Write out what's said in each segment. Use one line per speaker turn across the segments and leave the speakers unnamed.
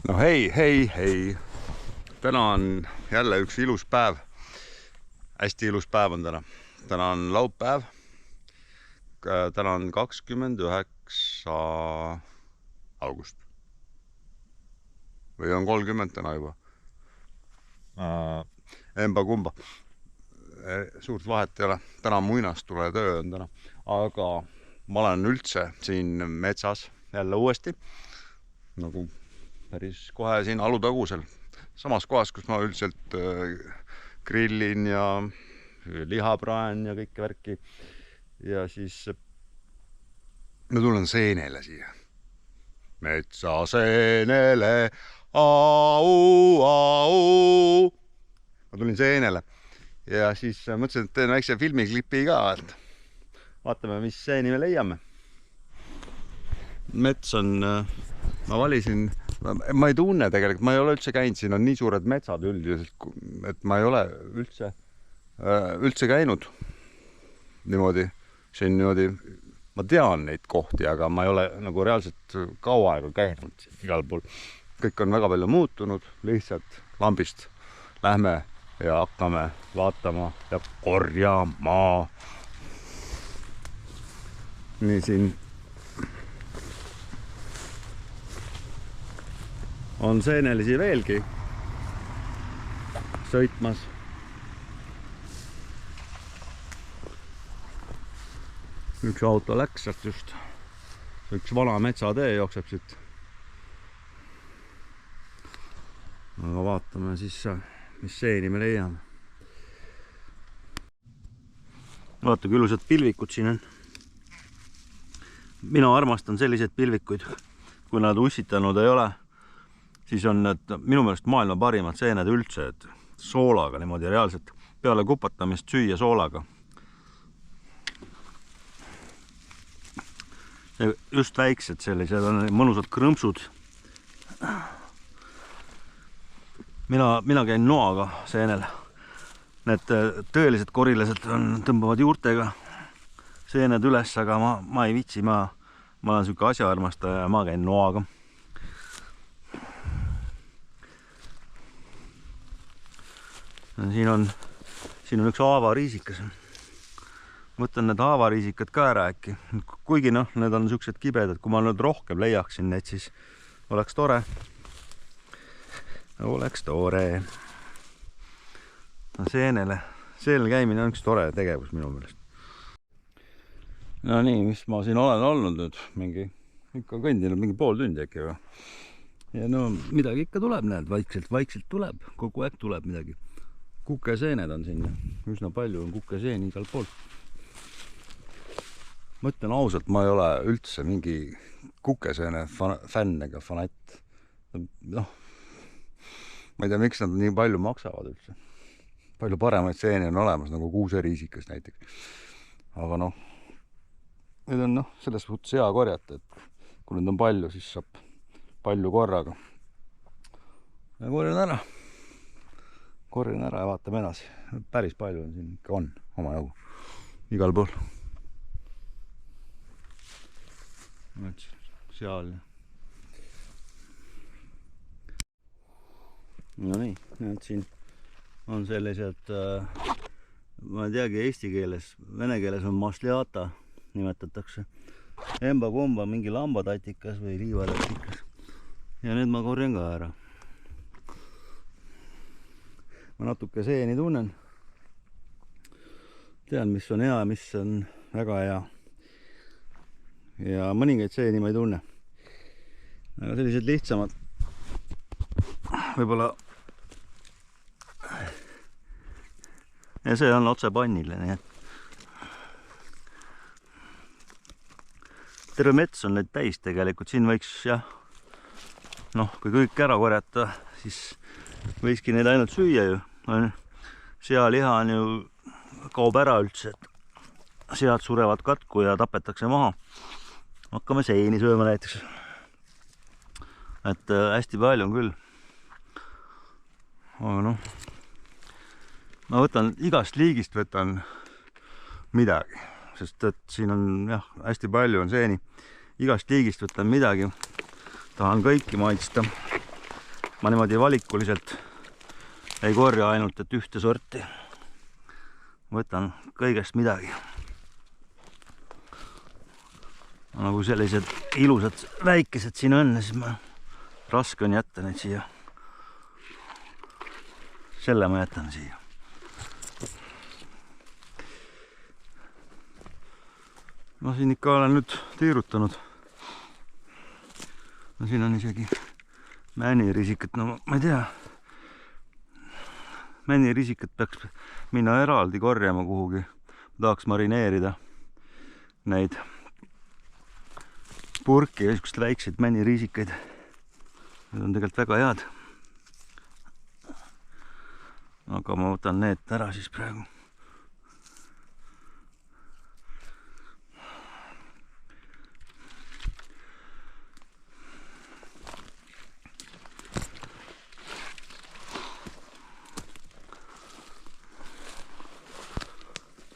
No hei. Täna on jälle üks ilus päev. Hästi ilus päev on täna. Täna on laupäev. Täna on 29. august. Või on 30 täna juba. Emba kumba. Suurt vahet ei ole. Täna muinastule töö on täna. Aga ma olen üldse siin metsas jälle uuesti. Nagu päris kohe siin Alutagusel. Samas kohas, kus ma üldiselt grillin ja lihapraen ja kõike värki. Ja siis ma tulen seenele siia. Metsa seenele, au. Ma tulin seenele. Ja siis mõtlesin, et teen väikse filmiklipi ka. Et vaatame, mis seeni me leiame. Mets on, ma valisin, ma ei tunne tegelikult, ma ei ole üldse käinud, siin on nii suured metsad üldiselt, et ma ei ole üldse käinud niimoodi, siin niimoodi, ma tean neid kohti, aga ma ei ole nagu reaalselt kaua aega käinud igal pool. Kõik on väga palju muutunud, lihtsalt lambist lähme ja hakkame vaatama ja korjama. Nii siin on seenelisi veelgi sõitmas. Üks auto läks sealt just. Üks vana metsatee jookseb siit. Aga vaatame siis, mis seeni me leiame. Vaata, kui ilusad pilvikud siin on. Mina armastan selliseid pilvikuid, kui nad ussitanud ei ole. Siis on need minu meelest maailma parimad seened üldse, et soolaga niimoodi reaalselt peale kupatamist süüa soolaga. Just väiksed sellised on mõnusad krõmpsud. Mina käin noaga seenel. Need tõelised korilased tõmbavad juurtega seened üles, aga ma ei vitsi, ma olen selline asjaarmastaja ja ma käin noaga. Siin on üks haavariisikas. Võtan need haavariisikad ka ära äkki. Kuigi need on sellised kibedad, kui ma nüüd rohkem leiaksin need, siis oleks tore. Seenel käimine on üks tore tegevus minu meelest. No nii, mis ma siin olen olnud nüüd? Ikka kõndinud mingi pool tundi äkki või? Ja no midagi ikka tuleb, näed, vaikselt tuleb. Kogu aeg tuleb midagi. Kukeseened on siin. Üsna palju on kukeseeni igal pool. Ma ütlen ausalt, ma ei ole üldse mingi kukeseene fänn ega fanatt. Ma ei tea, miks nad nii palju maksavad üldse. Palju paremaid seeni on olemas, nagu kuuseriisikas näiteks. Aga need on selles suhtes hea korjata, et kui nüüd on palju, siis saab palju korraga. Ja korjan ära ja vaatame edasi. Päris palju on siin ikka on oma jagu igal pool. Seal. No nii, siin on sellised, ma ei teagi eesti keeles, vene keeles on masliata nimetatakse. Emba kumba mingi lambatatikas või liivatatikas. Ja nüüd ma korjan ka ära. Ma natuke seeni tunnen. Tean, mis on hea ja mis on väga hea. Ja mõningaid seeni ma ei tunne. Aga sellised lihtsamad. Võib-olla. Ja see on otse pannile. Nii et terve mets on neid täis tegelikult. Siin võiks, kui kõik ära korjata, siis võikski neid ainult süüa ju. Sealiha on ju kaob ära üldse, et sead surevad katku ja tapetakse maha. Hakkame seeni sööma näiteks. Et hästi palju on küll. Aga ma võtan igast liigist võtan midagi, sest et siin on hästi palju on seeni. Igast liigist võtan midagi. Tahan kõiki maitsta.
ma niimoodi valikuliselt ei korja ainult, et ühte sorti. Võtan kõigest midagi. Nagu sellised ilusad väikesed siin on, siis raske on jätta neid siia. Selle ma jätan siia. Ma siin ikka olen nüüd tiirutanud. No siin on isegi männirisikat, no ma ei tea. Männirisikat peaks minna eraldi korjama kuhugi. Tahaks marineerida neid purki ja niisugust väikseid männirisikaid. Need on tegelikult väga head. Aga ma võtan need ära siis praegu.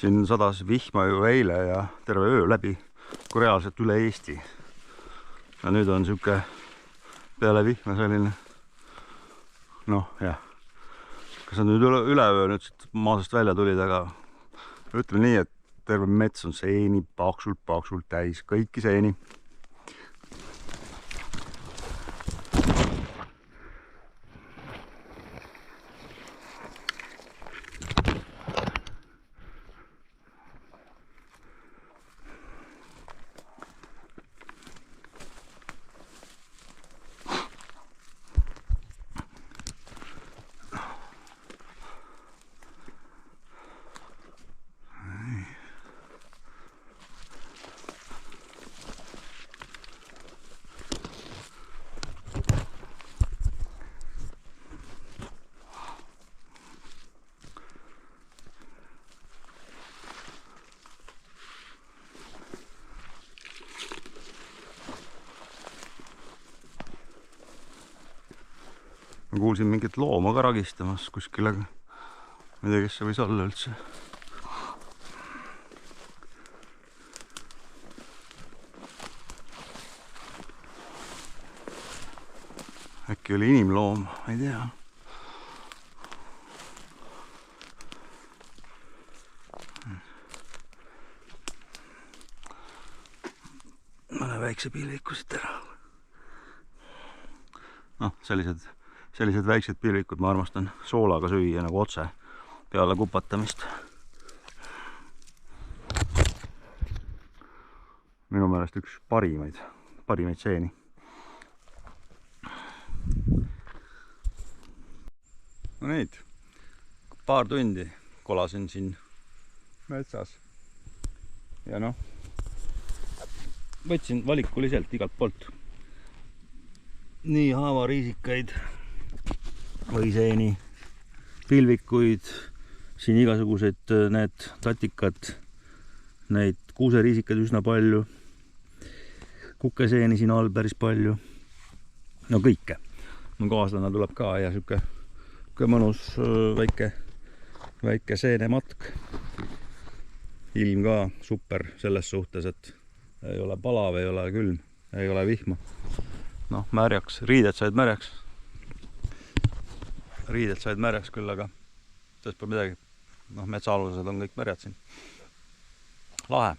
Siin sadas vihma ju eile ja terve öö läbi, kui reaalselt üle Eesti. Ja nüüd on siuke peale vihma selline, noh jah, kas on nüüd üleöö nüüd maasest välja tulid, aga ütleme nii, et terve mets on seeni paksult täis, kõiki seeni. Ma kuulsin mingit looma ka ragistamas kuskil, aga ma ei tea, kes see võis olla üldse. Äkki oli inimloom, ma ei tea. Mõne väikse pilviku siit ära. Noh, sellised väiksed pilvikud ma armastan soolaga süüa nagu otse peale kupatamist. Minu meelest üks parimaid seeni. No neid, paar tundi kolasin siin metsas. Ja noh, võtsin valikuliselt igalt poolt nii haavariisikaid või seeni, pilvikuid, siin igasugused need tatikad, neid kuuseriisikaid üsna palju, kukeseeni siin all päris palju, no kõike. Mu kaaslane tuleb ka ja siuke mõnus väike seenematk. Ilm ka super selles suhtes, et ei ole palav, ei ole külm, ei ole vihma. Noh, märjaks, riided said märjaks. Riided said märjaks küll, aga sellest pole midagi. Noh, metsaalused on kõik märjad siin. Lahe.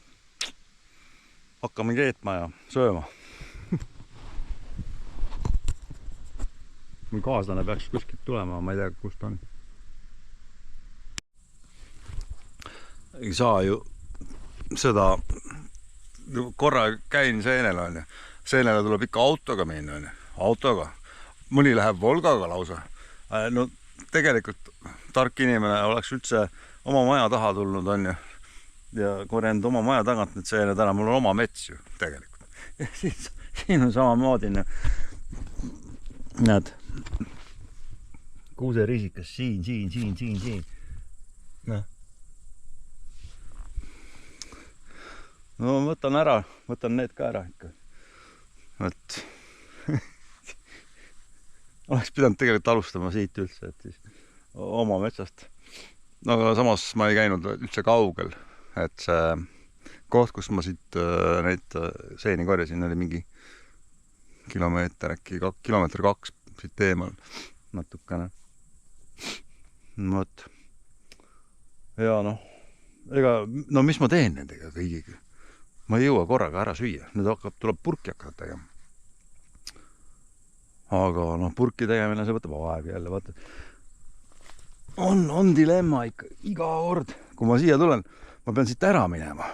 Hakkame keetma ja sööma. Mul kaaslane peaks kuskilt tulema, ma ei tea, kust on. Ei saa ju seda, korra käin seenel on ja seenele tuleb ikka autoga minna, autoga. Mõni läheb Volgaga lausa. No tegelikult tark inimene oleks üldse oma maja taha tulnud on ju. Ja korjanud oma maja tagant need seened ära, mul on oma mets ju tegelikult. Ja siin on samamoodi. Näed, kuuseriisikas siin. No võtan need ka ära ikka. Et oleks pidanud tegelikult alustama siit üldse, et siis oma metsast. No aga samas ma ei käinud üldse kaugel, et see koht, kus ma siit neid seeni korjasin, oli mingi kilomeeter, äkki kilomeeter 2 siit eemal natukene. Vot. Ja noh, mis ma teen nendega kõigiga? Ma ei jõua korraga ära süüa, nüüd tuleb purki hakata tegema. Aga noh, purki tegemine, see võtab aeg jälle, vaata. On dilemma ikka, iga kord, kui ma siia tulen, ma pean siit ära minema.